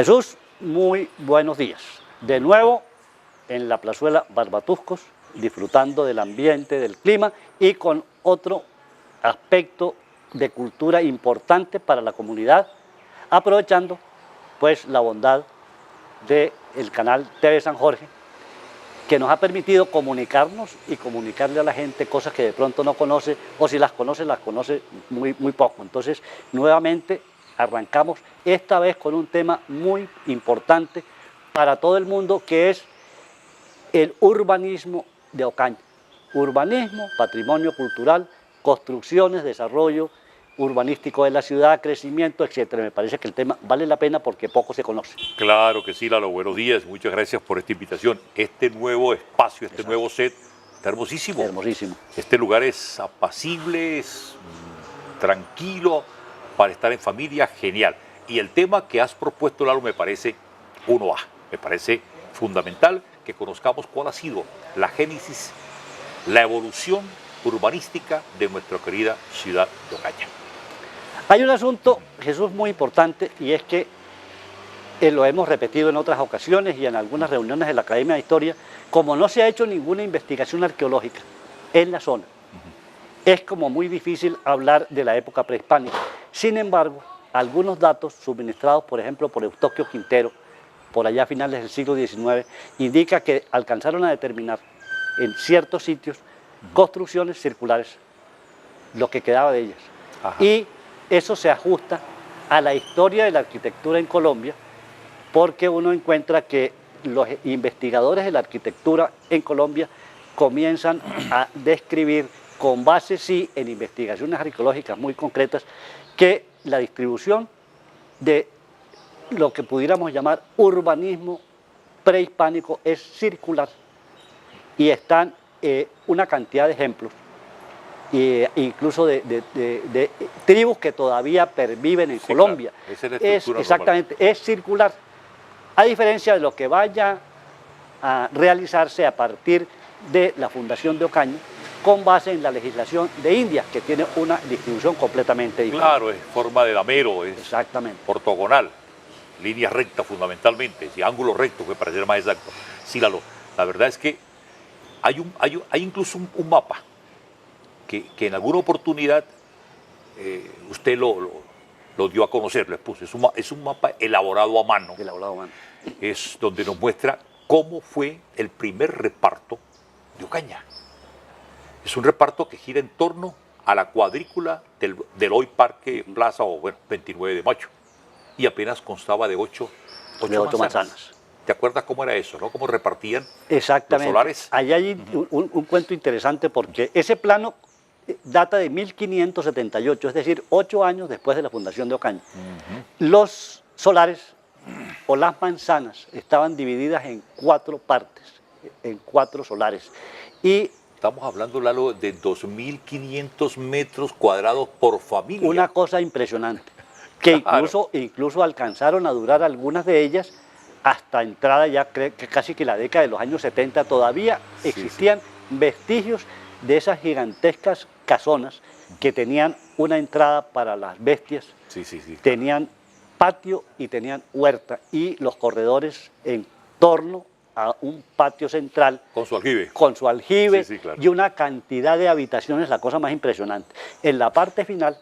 Jesús, muy buenos días. De nuevo en la plazuela Barbatuscos, disfrutando del ambiente, del clima y con otro aspecto de cultura importante para la comunidad, aprovechando pues la bondad del canal TV San Jorge, que nos ha permitido comunicarnos y comunicarle a la gente cosas que de pronto no conoce, o si las conoce muy poco. Entonces, nuevamente arrancamos esta vez con un tema muy importante para todo el mundo, que es el urbanismo de Ocaña. Urbanismo, patrimonio cultural, construcciones, desarrollo urbanístico de la ciudad, crecimiento, etcétera. Me parece que el tema vale la pena porque poco se conoce. Claro que sí, Lalo, buenos días, muchas gracias por esta invitación. Este nuevo espacio, este nuevo set, está hermosísimo. Hermosísimo. Este lugar es apacible, es tranquilo, para estar en familia, genial. Y el tema que has propuesto, Lalo, me parece 1A, me parece fundamental que conozcamos cuál ha sido la génesis, la evolución urbanística de nuestra querida ciudad de Ocaña. Hay un asunto, Jesús, muy importante, y es que lo hemos repetido en otras ocasiones y en algunas reuniones de la Academia de Historia, como no se ha hecho ninguna investigación arqueológica en la zona, es como muy difícil hablar de la época prehispánica. Sin embargo, algunos datos suministrados, por ejemplo, por Eustoquio Quintero, por allá a finales del siglo XIX, indica que alcanzaron a determinar en ciertos sitios construcciones circulares, lo que quedaba de ellas. Ajá. Y eso se ajusta a la historia de la arquitectura en Colombia, porque uno encuentra que los investigadores de la arquitectura en Colombia comienzan a describir, con base sí en investigaciones arqueológicas muy concretas, que la distribución de lo que pudiéramos llamar urbanismo prehispánico es circular, y están una cantidad de ejemplos, incluso de tribus que todavía perviven en Colombia. Claro. Es exactamente, es circular, a diferencia de lo que vaya a realizarse a partir de la fundación de Ocaña, con base en la legislación de Indias, que tiene una distribución completamente diferente. Claro, es forma de damero, es exactamente ortogonal, líneas rectas fundamentalmente, y ángulos rectos, para ser más exacto. Sí, Lalo, la verdad es que hay incluso un mapa que en alguna oportunidad usted lo dio a conocer, lo expuso. Es un mapa elaborado a mano. Elaborado a mano. Es donde nos muestra cómo fue el primer reparto de Ocaña. Es un reparto que gira en torno a la cuadrícula del hoy Parque Plaza, o bueno, 29 de mayo. Y apenas constaba de 8 manzanas. ¿Te acuerdas cómo era eso, no? ¿Cómo repartían los solares? Allá hay un cuento interesante, porque ese plano data de 1578, es decir, 8 años después de la fundación de Ocaña. Los solares o las manzanas estaban divididas en 4 partes, en 4 solares. Y estamos hablando, Lalo, de 2.500 metros cuadrados por familia. Una cosa impresionante, que claro. incluso alcanzaron a durar algunas de ellas hasta entrada ya casi que la década de los años 70. Todavía existían vestigios de esas gigantescas casonas que tenían una entrada para las bestias, tenían patio y tenían huerta, y los corredores en torno a un patio central con su aljibe, claro. Y una cantidad de habitaciones, la cosa más impresionante. En la parte final,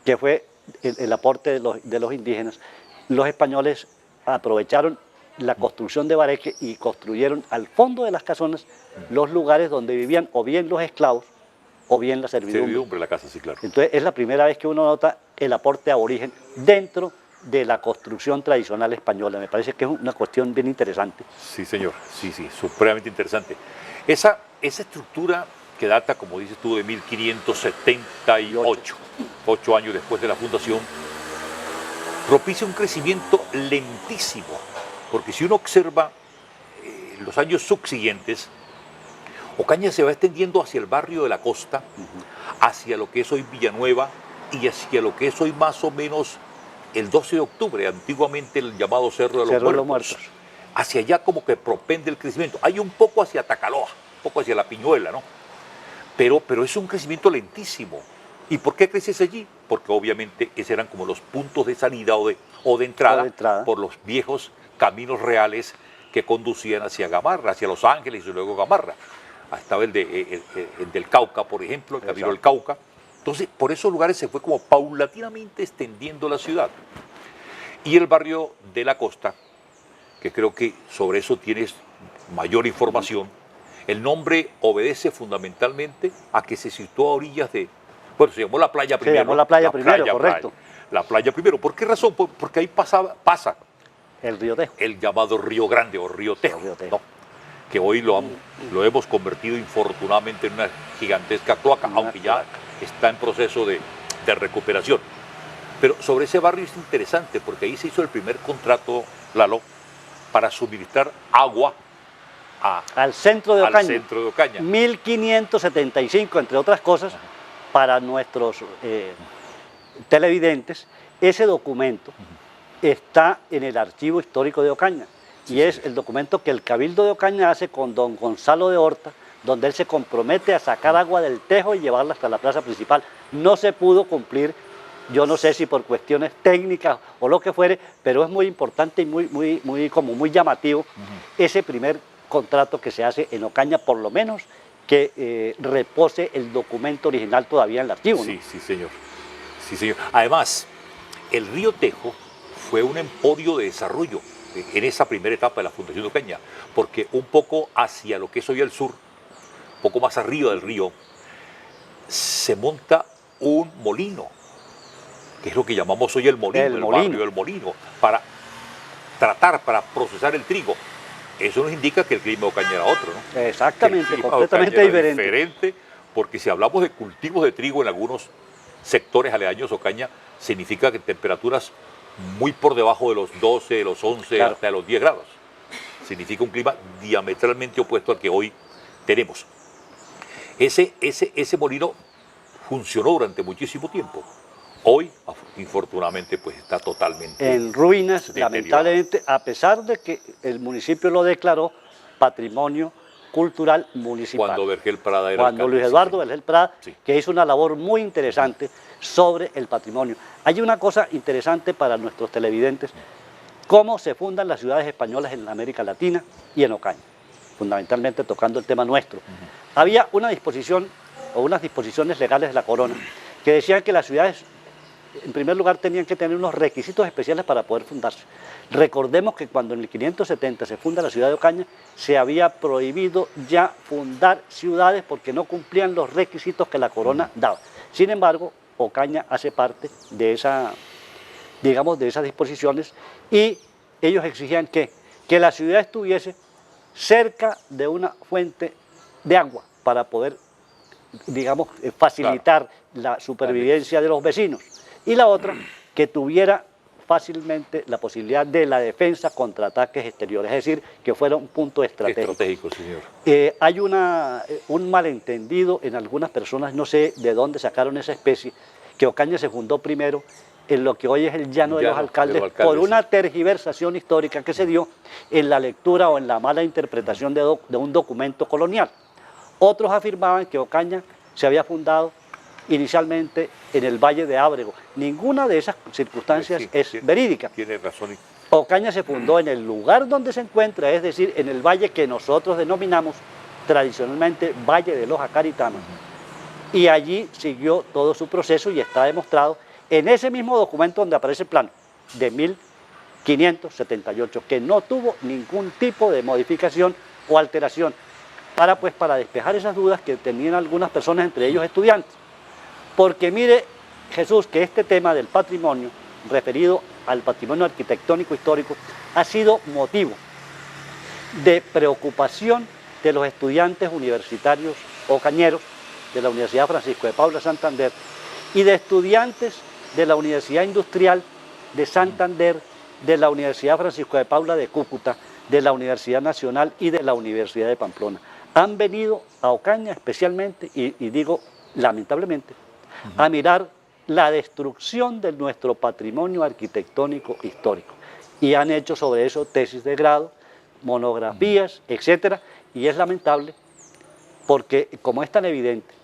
que fue el aporte de los indígenas, los españoles aprovecharon la construcción de bareque y construyeron al fondo de las casonas los lugares donde vivían o bien los esclavos o bien la servidumbre. La casa, sí, claro. Entonces es la primera vez que uno nota el aporte aborigen dentro de la construcción tradicional española. Me parece que es una cuestión bien interesante. Sí, señor, sí, supremamente interesante. Esa estructura que data, como dices tú, de 1578, 8 años después de la fundación, propicia un crecimiento lentísimo, porque si uno observa los años subsiguientes, Ocaña se va extendiendo hacia el barrio de la costa, hacia lo que es hoy Villanueva y hacia lo que es hoy más o menos el 12 de octubre, antiguamente el llamado Cerro de los Muertos. Hacia allá como que propende el crecimiento. Hay un poco hacia Tacaloa, un poco hacia La Piñuela, ¿no? Pero es un crecimiento lentísimo. ¿Y por qué creces allí? porque obviamente esos eran como los puntos de salida o de entrada por los viejos caminos reales que conducían hacia Gamarra, hacia Los Ángeles y luego Gamarra. Estaba el del Cauca, por ejemplo, el camino del Cauca. Entonces, por esos lugares se fue como paulatinamente extendiendo la ciudad. Y el barrio de la Costa, que creo que sobre eso tienes mayor información, el nombre obedece fundamentalmente a que se situó a orillas de... Bueno, se llamó la playa primero. Se llamó la playa primero, correcto. La playa primero. ¿Por qué razón? Porque ahí pasa el río Tejo. El llamado Río Grande o Río Tejo, ¿no? Que hoy lo hemos convertido infortunadamente en una gigantesca cloaca, aunque ya está en proceso de recuperación. Pero sobre ese barrio es interesante porque ahí se hizo el primer contrato, Lalo, para suministrar agua al centro de Ocaña. Al centro de Ocaña. 1575, entre otras cosas, para nuestros televidentes, ese documento está en el archivo histórico de Ocaña. Y es el documento que el Cabildo de Ocaña hace con don Gonzalo de Horta, donde él se compromete a sacar agua del Tejo y llevarla hasta la plaza principal. No se pudo cumplir, yo no sé si por cuestiones técnicas o lo que fuere, pero es muy importante y muy llamativo ese primer contrato que se hace en Ocaña, por lo menos que repose el documento original todavía en el archivo, ¿no? Sí, sí, señor. Sí, señor. Además, el río Tejo fue un emporio de desarrollo en esa primera etapa de la Fundación de Ocaña, porque un poco hacia lo que es hoy el sur, un poco más arriba del río, se monta un molino, que es lo que llamamos hoy el molino, barrio del molino, para procesar el trigo. Eso nos indica que el clima de Ocaña era otro, ¿no? Exactamente, completamente diferente. Porque si hablamos de cultivos de trigo en algunos sectores aledaños a Ocaña, significa que temperaturas muy por debajo de los 12, de los 11, claro, hasta los 10 grados. Significa un clima diametralmente opuesto al que hoy tenemos. Ese molino funcionó durante muchísimo tiempo. Hoy, infortunadamente, pues está totalmente en ruinas, lamentablemente, a pesar de que el municipio lo declaró Patrimonio Cultural Municipal. Cuando Vergel Prada era Cuando Luis Eduardo Vergel Prada, que hizo una labor muy interesante sobre el patrimonio. Hay una cosa interesante para nuestros televidentes, cómo se fundan las ciudades españolas en América Latina y en Ocaña, fundamentalmente tocando el tema nuestro. Había una disposición o unas disposiciones legales de la corona que decían que las ciudades, en primer lugar, tenían que tener unos requisitos especiales para poder fundarse. Recordemos que cuando en el 570 se funda la ciudad de Ocaña, se había prohibido ya fundar ciudades porque no cumplían los requisitos que la corona daba. Sin embargo, Ocaña hace parte de esa, digamos, de esas disposiciones, y ellos exigían que la ciudad estuviese cerca de una fuente de agua para poder, digamos, facilitar la supervivencia de los vecinos. Y la otra, que tuviera fácilmente la posibilidad de la defensa contra ataques exteriores, es decir, que fuera un punto estratégico. Estratégico, señor. Hay un malentendido en algunas personas, no sé de dónde sacaron esa especie, que Ocaña se fundó primero en lo que hoy es el Llano de los Alcaldes, por una tergiversación histórica que se dio en la lectura o en la mala interpretación de un documento colonial. Otros afirmaban que Ocaña se había fundado inicialmente en el Valle de Ábrego. Ninguna de esas circunstancias es verídica. Tiene razón. Ocaña se fundó en el lugar donde se encuentra, es decir, en el valle que nosotros denominamos tradicionalmente Valle de los Acaritanos. Y allí siguió todo su proceso y está demostrado en ese mismo documento donde aparece el plano de 1578, que no tuvo ningún tipo de modificación o alteración, para despejar esas dudas que tenían algunas personas, entre ellos estudiantes. Porque mire, Jesús, que este tema del patrimonio, referido al patrimonio arquitectónico histórico, ha sido motivo de preocupación de los estudiantes universitarios ocañeros de la Universidad Francisco de Paula Santander y de estudiantes de la Universidad Industrial de Santander, de la Universidad Francisco de Paula de Cúcuta, de la Universidad Nacional y de la Universidad de Pamplona. Han venido a Ocaña especialmente, y digo lamentablemente, a mirar la destrucción de nuestro patrimonio arquitectónico histórico. Y han hecho sobre eso tesis de grado, monografías, etcétera, y es lamentable porque, como es tan evidente,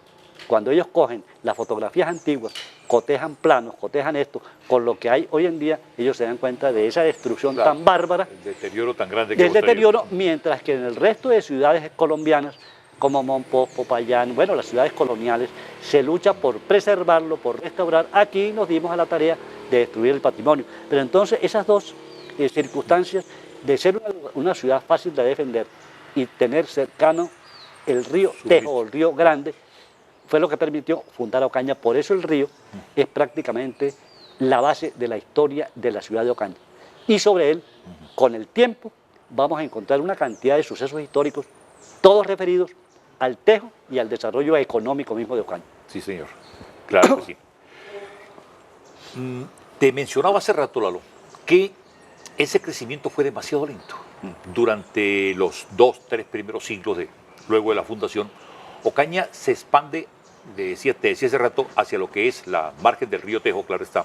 cuando ellos cogen las fotografías antiguas cotejan planos, cotejan esto, con lo que hay hoy en día, ellos se dan cuenta de esa destrucción Claro, tan bárbara, el deterioro tan grande que del hemos tenido. deterioro, mientras que en el resto de ciudades colombianas, como Monpós, Popayán, bueno, las ciudades coloniales, se lucha por preservarlo, por restaurar. Aquí nos dimos a la tarea de destruir el patrimonio. Pero entonces esas dos circunstancias de ser una ciudad fácil de defender y tener cercano el río Tejo, o el río Grande, fue lo que permitió fundar Ocaña. Por eso el río es prácticamente la base de la historia de la ciudad de Ocaña. Y sobre él, con el tiempo, vamos a encontrar una cantidad de sucesos históricos, todos referidos al Tejo y al desarrollo económico mismo de Ocaña. Sí, señor. Claro que sí. Te mencionaba hace rato, Lalo, que ese crecimiento fue demasiado lento. Durante los 2-3 primeros siglos luego de la fundación, Ocaña se expande, te decía hace rato, hacia lo que es la margen del río Tejo, claro está,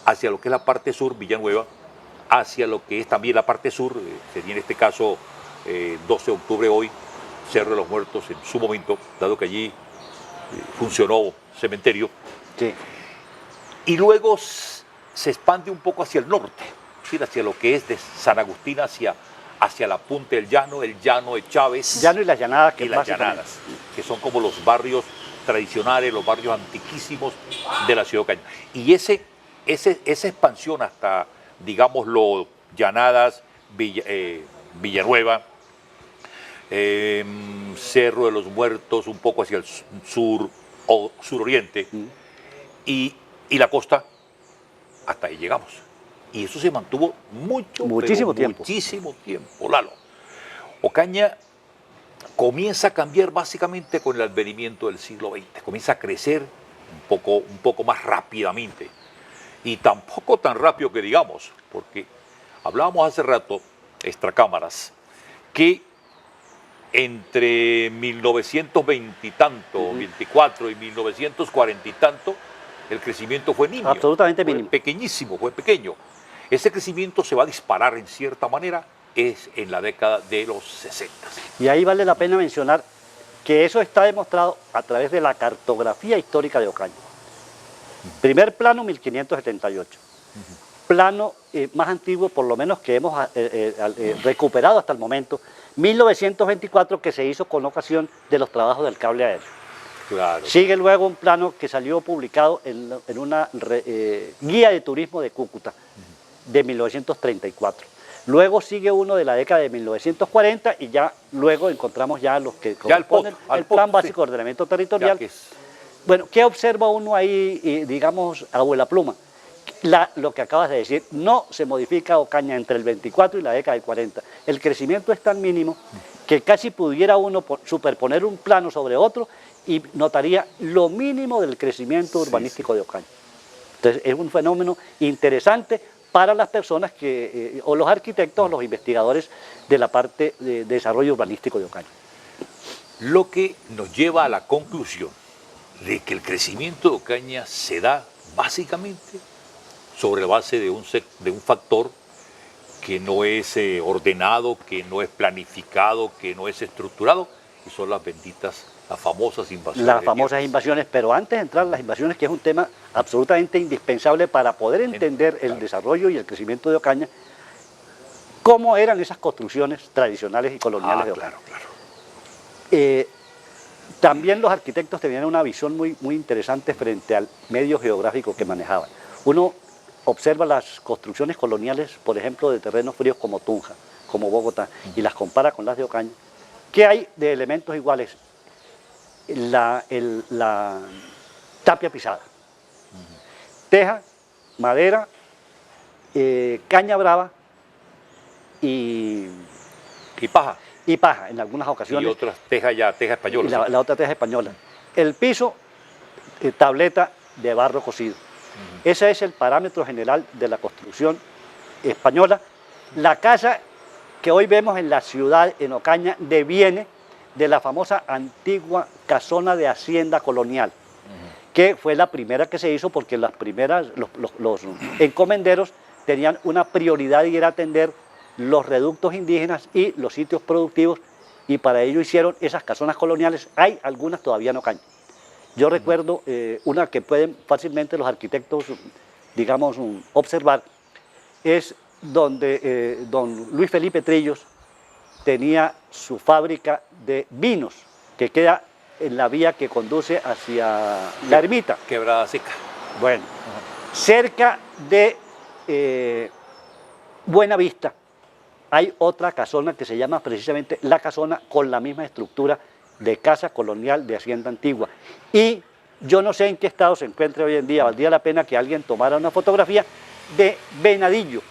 hacia lo que es la parte sur, Villanueva, hacia lo que es también la parte sur, sería en este caso 12 de octubre hoy, Cerro de los Muertos en su momento, dado que allí funcionó cementerio. Sí. Y luego se expande un poco hacia el norte, ¿sí? Hacia lo que es de San Agustín, hacia la punta del llano, el llano de Chávez. Llano y las llanadas. Y las llanadas, que son como los barrios tradicionales, los barrios antiquísimos de la ciudad de Ocaña. Y esa expansión hasta, digámoslo, Llanadas, Villanueva, Cerro de los Muertos, un poco hacia el sur o suroriente, y la costa, hasta ahí llegamos. Y eso se mantuvo muchísimo tiempo, Lalo. Ocaña comienza a cambiar básicamente con el advenimiento del siglo XX, comienza a crecer un poco más rápidamente. Y tampoco tan rápido que digamos, porque hablábamos hace rato, extracámaras, que entre 1920 y tanto, 24 y 1940 y tanto, el crecimiento fue nimio. Absolutamente mínimo. Fue pequeñísimo, fue pequeño. Ese crecimiento se va a disparar en cierta manera es en la década de los 60. Y ahí vale la pena mencionar que eso está demostrado a través de la cartografía histórica de Ocaña. Primer plano, 1578. Plano más antiguo, por lo menos que hemos recuperado hasta el momento, 1924, que se hizo con ocasión de los trabajos del cable aéreo. Claro. Sigue luego un plano que salió publicado en una guía de turismo de Cúcuta de 1934. Luego sigue uno de la década de 1940 y ya luego encontramos ya los que corresponden el Plan Básico de Ordenamiento Territorial. Bueno, ¿qué observa uno ahí, digamos, a vuela pluma? Lo que acabas de decir, no se modifica Ocaña entre el 24 y la década del 40. El crecimiento es tan mínimo que casi pudiera uno superponer un plano sobre otro y notaría lo mínimo del crecimiento urbanístico de Ocaña. Entonces es un fenómeno interesante para las personas o los arquitectos o los investigadores de la parte de desarrollo urbanístico de Ocaña. Lo que nos lleva a la conclusión de que el crecimiento de Ocaña se da básicamente sobre la base de un factor que no es ordenado, que no es planificado, que no es estructurado, y son las famosas invasiones. Las famosas invasiones, pero antes de entrar a las invasiones, que es un tema absolutamente indispensable para poder entender el desarrollo y el crecimiento de Ocaña, cómo eran esas construcciones tradicionales y coloniales de Ocaña. Claro. También los arquitectos tenían una visión muy interesante frente al medio geográfico que manejaban. Uno observa las construcciones coloniales, por ejemplo, de terrenos fríos como Tunja, como Bogotá, y las compara con las de Ocaña. ¿Qué hay de elementos iguales? La tapia pisada, teja, madera, caña brava y paja. Y paja en algunas ocasiones. Y otras teja española. La otra teja española. El piso, tableta de barro cocido. Ese es el parámetro general de la construcción española. La casa que hoy vemos en la ciudad, en Ocaña, deviene de la famosa antigua casona de hacienda colonial, que fue la primera que se hizo porque los encomenderos tenían una prioridad y era atender los reductos indígenas y los sitios productivos, y para ello hicieron esas casonas coloniales. Hay algunas todavía en Ocaña. Yo recuerdo una que pueden fácilmente los arquitectos, digamos, observar, es donde don Luis Felipe Trillos tenía su fábrica de vinos, que queda en la vía que conduce hacia la ermita. Quebrada Seca. Bueno, cerca de Buena Vista hay otra casona que se llama precisamente La Casona, con la misma estructura de casa colonial de hacienda antigua. Y yo no sé en qué estado se encuentra hoy en día, valdría la pena que alguien tomara una fotografía de Venadillo,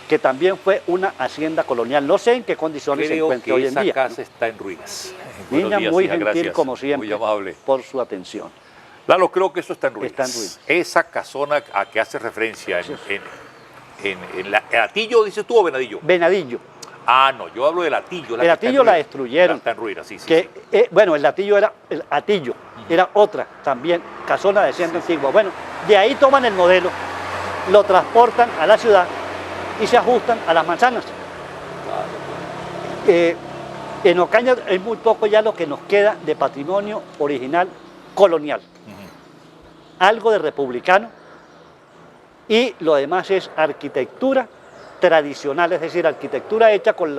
que también fue una hacienda colonial. No sé en qué condiciones se encuentra hoy en día. Esa casa está en ruinas. Niña muy gentil, gracias, como siempre, muy amable por su atención. Lalo, creo que eso está en ruinas. Está en ruinas. Esa casona a que hace referencia en el Atillo, dices tú, o Venadillo. Venadillo. Ah, no, yo hablo del Atillo. El Atillo la destruyeron. Está en ruinas, sí. Bueno, el Atillo era otra también, casona de hacienda antigua. Bueno, de ahí toman el modelo, lo transportan a la ciudad y se ajustan a las manzanas. En Ocaña es muy poco ya lo que nos queda de patrimonio original colonial. Algo de republicano, y lo demás es arquitectura tradicional, es decir, arquitectura hecha con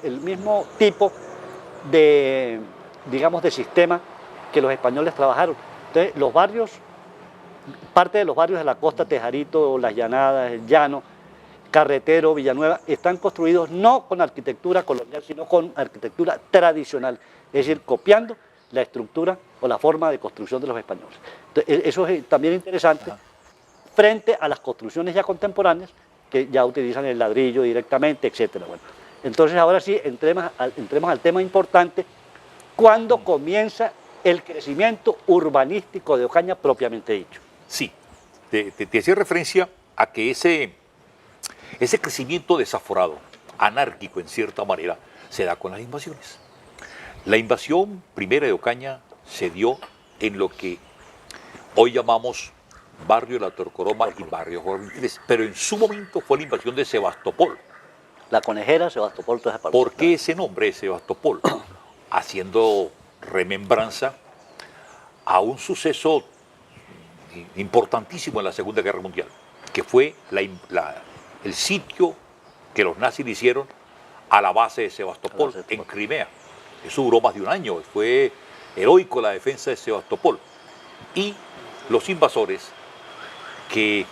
el mismo tipo de, digamos, de sistema que los españoles trabajaron. Entonces, los barrios, parte de los barrios de la costa, Tejarito, Las Llanadas, El Llano, Carretero, Villanueva, están construidos no con arquitectura colonial, sino con arquitectura tradicional, es decir, copiando la estructura o la forma de construcción de los españoles. Entonces, eso es también interesante. Ajá. Frente a las construcciones ya contemporáneas que ya utilizan el ladrillo directamente, etc. Bueno, entonces ahora sí, entremos al tema importante, ¿cuándo comienza el crecimiento urbanístico de Ocaña propiamente dicho? Sí, te hacía referencia a que ese crecimiento desaforado, anárquico en cierta manera, se da con las invasiones. La invasión primera de Ocaña se dio en lo que hoy llamamos Barrio La Torcoroma y Barrio Jorge Vilches, pero en su momento fue la invasión de Sebastopol. La Conejera, Sebastopol, toda esa parte. ¿Por qué ese nombre, Sebastopol? Haciendo remembranza a un suceso importantísimo en la Segunda Guerra Mundial, que fue el sitio que los nazis le hicieron a la base de Sebastopol, en Crimea. Eso duró más de un año, fue heroico la defensa de Sebastopol. Y los invasores que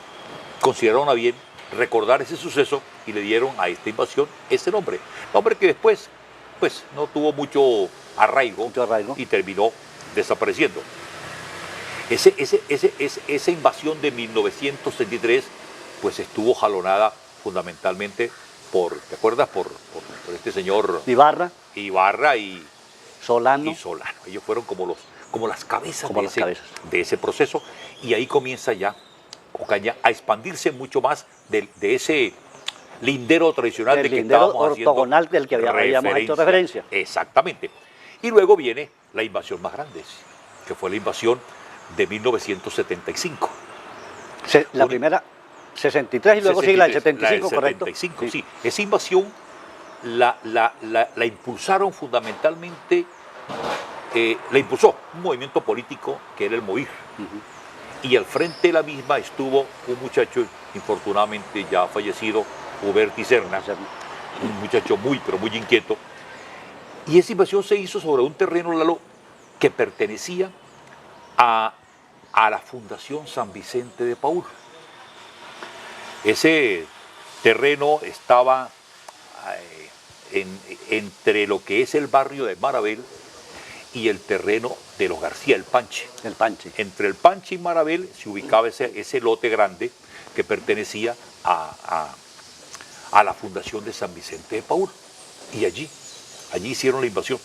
consideraron a bien recordar ese suceso y le dieron a esta invasión ese nombre. Nombre que después pues, no tuvo mucho arraigo y terminó desapareciendo. Esa invasión de 1933 pues estuvo jalonada fundamentalmente por, ¿te acuerdas? Por este señor Ibarra y Solano. Ellos fueron como las cabezas de ese proceso, y ahí comienza ya Ocaña a expandirse mucho más de ese lindero tradicional del que estábamos ortogonal haciendo del que habíamos hecho referencia. Exactamente. Y luego viene la invasión más grande, que fue la invasión de 1975. La primera, 63 y luego sigue la del 75, correcto. 75, sí. Esa invasión la impulsaron fundamentalmente, la impulsó un movimiento político que era el MOVIR. Y al frente de la misma estuvo un muchacho, infortunadamente ya fallecido, Huberti Serna, un muchacho pero muy inquieto. Y esa invasión se hizo sobre un terreno, Lalo, que pertenecía a la Fundación San Vicente de Paúl. Ese terreno estaba entre lo que es el barrio de Marabel y el terreno de los García, el Panche. Entre el Panche y Marabel se ubicaba ese lote grande que pertenecía a la Fundación de San Vicente de Paúl. Y allí hicieron la invasión.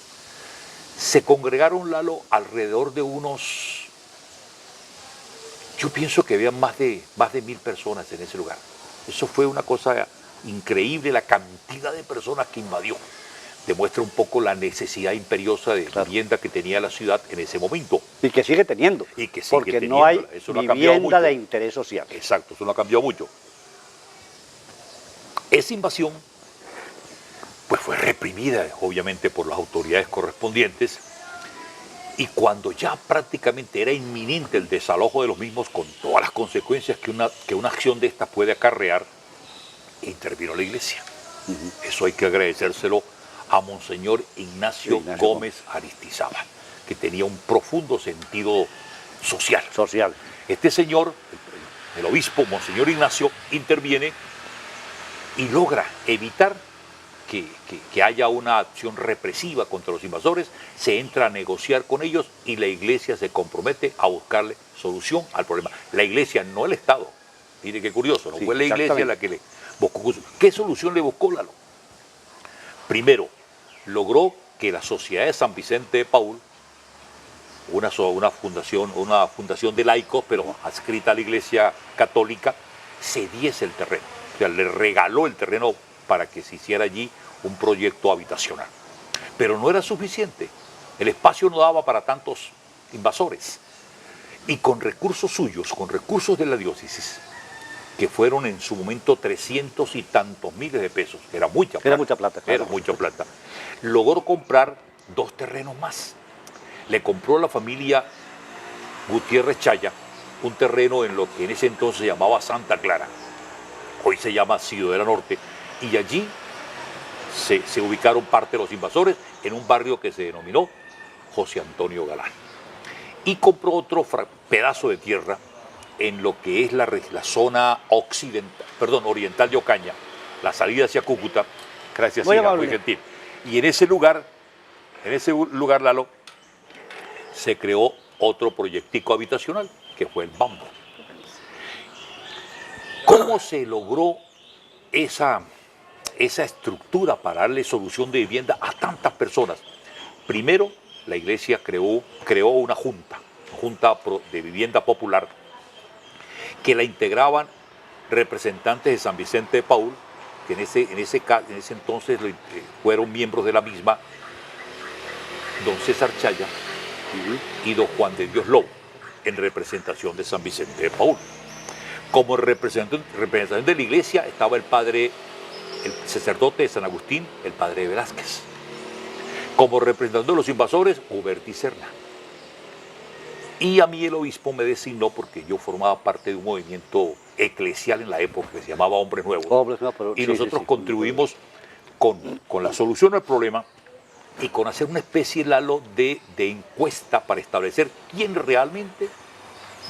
Se congregaron, Lalo, alrededor de unos, yo pienso que había más de 1000 personas en ese lugar. Eso fue una cosa increíble, la cantidad de personas que invadió. Demuestra un poco la necesidad imperiosa de vivienda que tenía la ciudad en ese momento. Y que sigue teniendo. Porque no hay vivienda de interés social. Exacto, eso no ha cambiado mucho. Esa invasión pues fue reprimida, obviamente, por las autoridades correspondientes, Y cuando ya prácticamente era inminente el desalojo de los mismos, con todas las consecuencias que una acción de esta puede acarrear, intervino la iglesia. Eso hay que agradecérselo a Monseñor Ignacio Gómez Aristizábal, que tenía un profundo sentido social. Este señor, el obispo Monseñor Ignacio, interviene y logra evitar que haya una acción represiva contra los invasores, se entra a negociar con ellos y la iglesia se compromete a buscarle solución al problema. La iglesia, no el Estado. Mire qué curioso, no fue la iglesia la que le buscó. ¿Qué solución le buscó Lalo? Primero, logró que la Sociedad de San Vicente de Paúl, una fundación de laicos, pero adscrita a la Iglesia Católica, cediese el terreno. O sea, le regaló el terreno para que se hiciera allí un proyecto habitacional. Pero no era suficiente. El espacio no daba para tantos invasores. Y con recursos suyos, con recursos de la diócesis, que fueron en su momento 300 y tantos miles de pesos, era mucha plata. Era mucha plata, claro. Era mucha plata. Logró comprar 2 terrenos más. Le compró a la familia Gutiérrez Chaya un terreno en lo que en ese entonces se llamaba Santa Clara, hoy se llama Ciudadela Norte, y allí se ubicaron parte de los invasores en un barrio que se denominó José Antonio Galán. Y compró otro pedazo de tierra en lo que es la zona oriental de Ocaña, la salida hacia Cúcuta. Gracias, muy gentil. Y en ese lugar, Lalo, se creó otro proyectico habitacional, que fue el Bambo. ¿Cómo se logró esa estructura para darle solución de vivienda a tantas personas? Primero, la iglesia creó una junta de vivienda popular, que la integraban representantes de San Vicente de Paúl, que en ese entonces fueron miembros de la misma, don César Chaya y don Juan de Dios Lobo, en representación de San Vicente de Paúl. Como representación de la iglesia estaba el sacerdote de San Agustín, el padre Velázquez. Como representante de los invasores, Huberti Serna. Y a mí el obispo me designó porque yo formaba parte de un movimiento eclesial en la época que se llamaba Hombres Nuevos. Y nosotros contribuimos con la solución al problema y con hacer una especie, Lalo, de encuesta para establecer quién realmente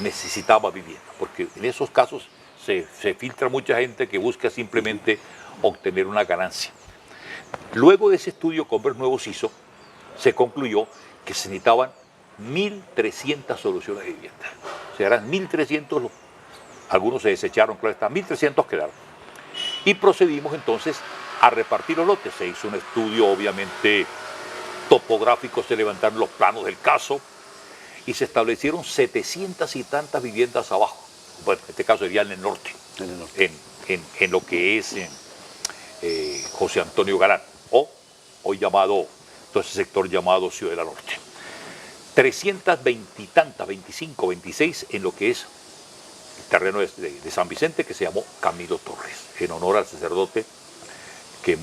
necesitaba vivienda. Porque en esos casos se filtra mucha gente que busca simplemente obtener una ganancia. Luego de ese estudio que Hombres Nuevos hizo, se concluyó que se necesitaban 1.300 soluciones de vivienda. O sea, eran 1.300, algunos se desecharon, claro está, 1.300 quedaron. Y procedimos entonces a repartir los lotes. Se hizo un estudio, obviamente, topográfico, se levantaron los planos del caso y se establecieron 700 y tantas viviendas abajo. Bueno, en este caso sería en el norte, en lo que es José Antonio Galán, o hoy llamado, todo ese sector llamado Ciudadela Norte. 320 y tantas, 25, 26 en lo que es el terreno de San Vicente, que se llamó Camilo Torres, en honor al sacerdote que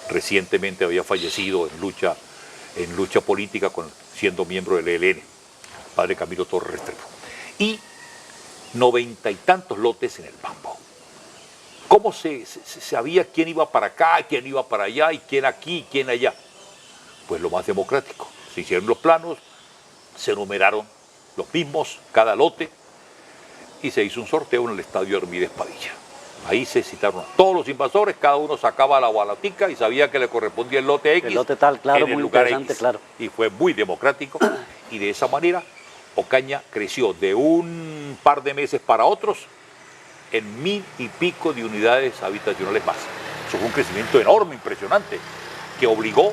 recientemente había fallecido en lucha política siendo miembro del ELN, padre Camilo Torres Restrepo. Y 90 y tantos lotes en el Bambo. ¿Cómo se sabía quién iba para acá, quién iba para allá, y quién aquí, y quién allá? Pues lo más democrático. Se hicieron los planos, se numeraron los mismos, cada lote, y se hizo un sorteo en el estadio Hermídez Padilla. Ahí se citaron a todos los invasores, cada uno sacaba la balatica y sabía que le correspondía el lote X. El lote tal, claro, en el muy lugar interesante, X. claro. Y fue muy democrático, y de esa manera Ocaña creció de un par de meses para otros en 1.000 y pico de unidades habitacionales más. Eso fue un crecimiento enorme, impresionante, que obligó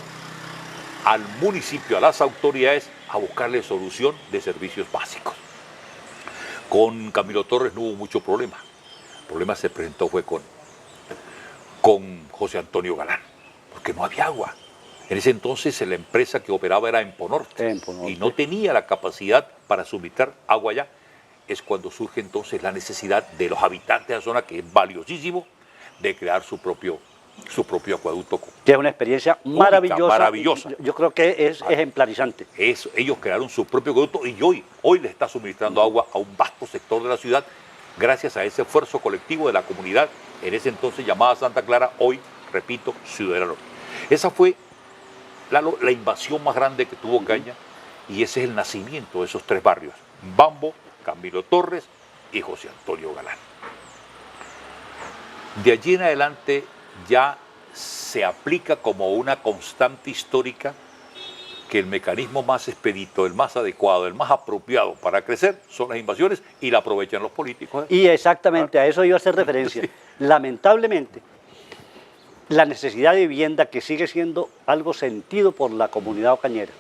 al municipio, a las autoridades, a buscarle solución de servicios básicos. Con Camilo Torres no hubo mucho problema. El problema se presentó fue con José Antonio Galán, porque no había agua. En ese entonces la empresa que operaba era Emponorte, y no tenía la capacidad para suministrar agua allá. Es cuando surge entonces la necesidad de los habitantes de la zona, que es valiosísimo, de crear su propio su propio acueducto. Que es una experiencia maravillosa. Maravillosa. Yo creo que es ejemplarizante. Ellos crearon su propio acueducto y hoy le está suministrando agua a un vasto sector de la ciudad gracias a ese esfuerzo colectivo de la comunidad, en ese entonces llamada Santa Clara, hoy, repito, Ciudadela Norte. Esa fue la invasión más grande que tuvo Ocaña y ese es el nacimiento de esos tres barrios, Bambo, Camilo Torres y José Antonio Galán. De allí en adelante ya se aplica como una constante histórica que el mecanismo más expedito, el más adecuado, el más apropiado para crecer son las invasiones y la aprovechan los políticos. Y exactamente, a eso iba a hacer referencia. Sí. Lamentablemente, la necesidad de vivienda, que sigue siendo algo sentido por la comunidad ocañera,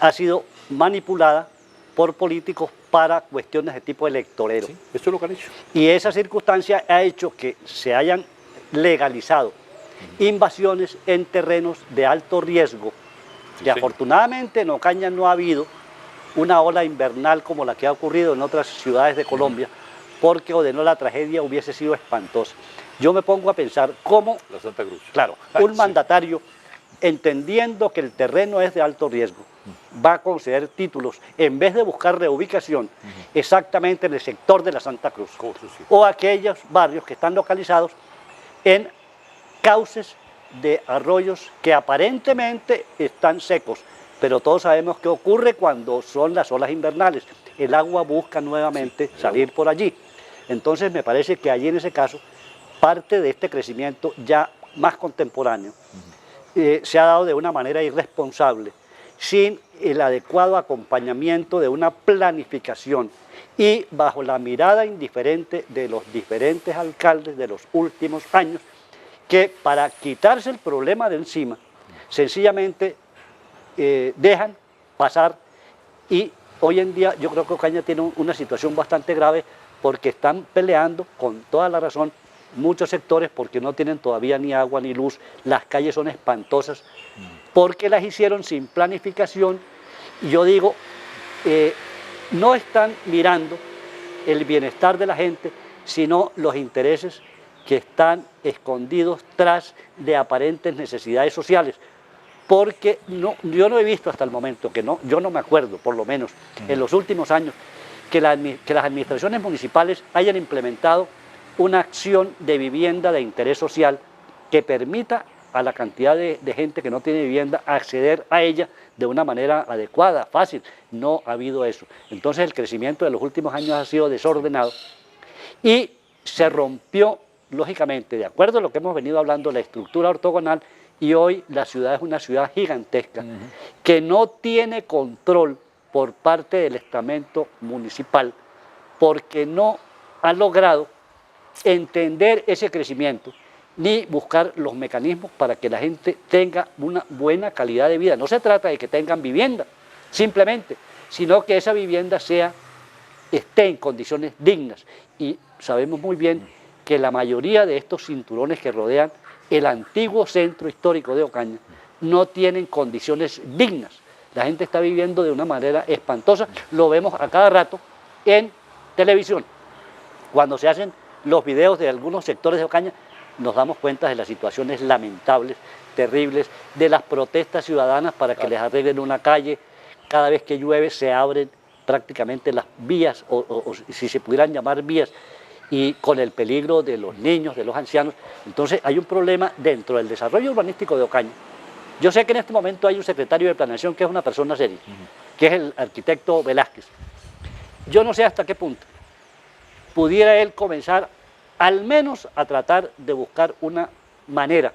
ha sido manipulada por políticos para cuestiones de tipo electorero. Sí, eso es lo que han hecho. Y esa circunstancia ha hecho que se hayan legalizado invasiones en terrenos de alto riesgo, sí, que afortunadamente en Ocaña no ha habido una ola invernal como la que ha ocurrido en otras ciudades de Colombia, porque o de no la tragedia hubiese sido espantosa. Yo me pongo a pensar cómo, la Santa Cruz, claro, un mandatario, entendiendo que el terreno es de alto riesgo, va a conceder títulos en vez de buscar reubicación exactamente en el sector de la Santa Cruz, sí, o aquellos barrios que están localizados en cauces de arroyos que aparentemente están secos, pero todos sabemos qué ocurre cuando son las olas invernales. El agua busca nuevamente salir por allí. Entonces me parece que allí en ese caso, parte de este crecimiento ya más contemporáneo se ha dado de una manera irresponsable, sin el adecuado acompañamiento de una planificación y bajo la mirada indiferente de los diferentes alcaldes de los últimos años, que para quitarse el problema de encima, sencillamente dejan pasar. Y hoy en día yo creo que Ocaña tiene una situación bastante grave porque están peleando con toda la razón muchos sectores porque no tienen todavía ni agua ni luz, las calles son espantosas porque las hicieron sin planificación y yo digo, no están mirando el bienestar de la gente, sino los intereses que están escondidos tras de aparentes necesidades sociales, porque yo no he visto hasta el momento, yo no me acuerdo, por lo menos, en los últimos años, que las administraciones municipales hayan implementado una acción de vivienda de interés social que permita a la cantidad de gente que no tiene vivienda acceder a ella de una manera adecuada, fácil. No ha habido eso. Entonces el crecimiento de los últimos años ha sido desordenado y se rompió, lógicamente, de acuerdo a lo que hemos venido hablando, la estructura ortogonal, y hoy la ciudad es una ciudad gigantesca que no tiene control por parte del estamento municipal porque no ha logrado entender ese crecimiento ni buscar los mecanismos para que la gente tenga una buena calidad de vida. No se trata de que tengan vivienda, simplemente, sino que esa vivienda esté en condiciones dignas. Y sabemos muy bien que la mayoría de estos cinturones que rodean el antiguo centro histórico de Ocaña no tienen condiciones dignas. La gente está viviendo de una manera espantosa, lo vemos a cada rato en televisión. Cuando se hacen los videos de algunos sectores de Ocaña, nos damos cuenta de las situaciones lamentables, terribles, de las protestas ciudadanas para que les arreglen una calle. Cada vez que llueve se abren prácticamente las vías, o si se pudieran llamar vías, y con el peligro de los niños, de los ancianos. Entonces hay un problema dentro del desarrollo urbanístico de Ocaña. Yo sé que en este momento hay un secretario de planeación que es una persona seria, que es el arquitecto Velázquez. Yo no sé hasta qué punto pudiera él comenzar al menos a tratar de buscar una manera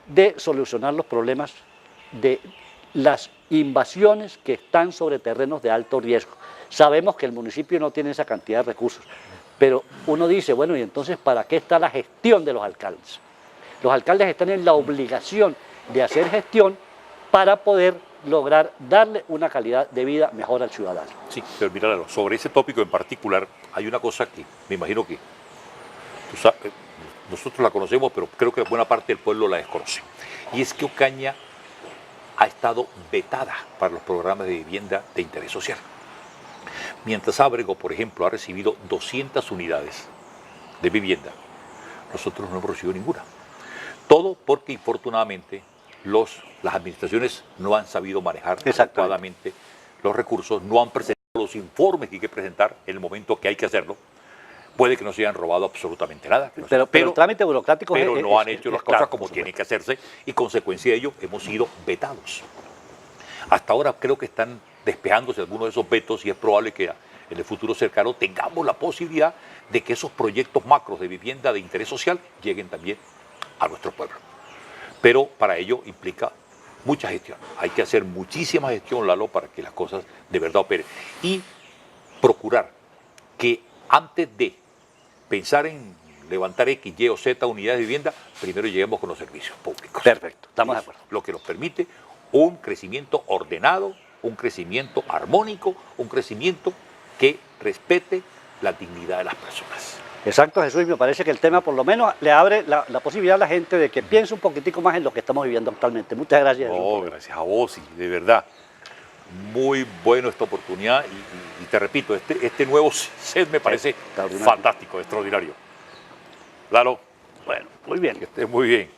de solucionar los problemas de las invasiones que están sobre terrenos de alto riesgo. Sabemos que el municipio no tiene esa cantidad de recursos, pero uno dice, bueno, ¿y entonces para qué está la gestión de los alcaldes? Los alcaldes están en la obligación de hacer gestión para poder lograr darle una calidad de vida mejor al ciudadano. Sí, pero mira, sobre ese tópico en particular, hay una cosa que me imagino que nosotros la conocemos, pero creo que buena parte del pueblo la desconoce. Y es que Ocaña ha estado vetada para los programas de vivienda de interés social. Mientras Ábrego, por ejemplo, ha recibido 200 unidades de vivienda, nosotros no hemos recibido ninguna. Todo porque infortunadamente las administraciones no han sabido manejar adecuadamente los recursos, no han presentado los informes que hay que presentar en el momento que hay que hacerlo. Puede que no se hayan robado absolutamente nada. Pero el trámite burocrático pero no han es, hecho las claro, cosas como tienen que hacerse y consecuencia de ello hemos sido vetados. Hasta ahora creo que están despejándose algunos de esos vetos y es probable que en el futuro cercano tengamos la posibilidad de que esos proyectos macros de vivienda de interés social lleguen también a nuestro pueblo. Pero para ello implica mucha gestión. Hay que hacer muchísima gestión, Lalo, para que las cosas de verdad operen. Y procurar que antes de pensar en levantar X, Y o Z unidades de vivienda, primero lleguemos con los servicios públicos. Perfecto, estamos de acuerdo. Lo que nos permite un crecimiento ordenado, un crecimiento armónico, un crecimiento que respete la dignidad de las personas. Exacto, Jesús, y me parece que el tema por lo menos le abre la posibilidad a la gente de que piense un poquitico más en lo que estamos viviendo actualmente. Muchas gracias, Jesús. No, gracias a vos, y de verdad, muy bueno esta oportunidad y te repito, este nuevo set me parece fantástico, extraordinario. Lalo, Bueno, muy bien. que estés muy bien.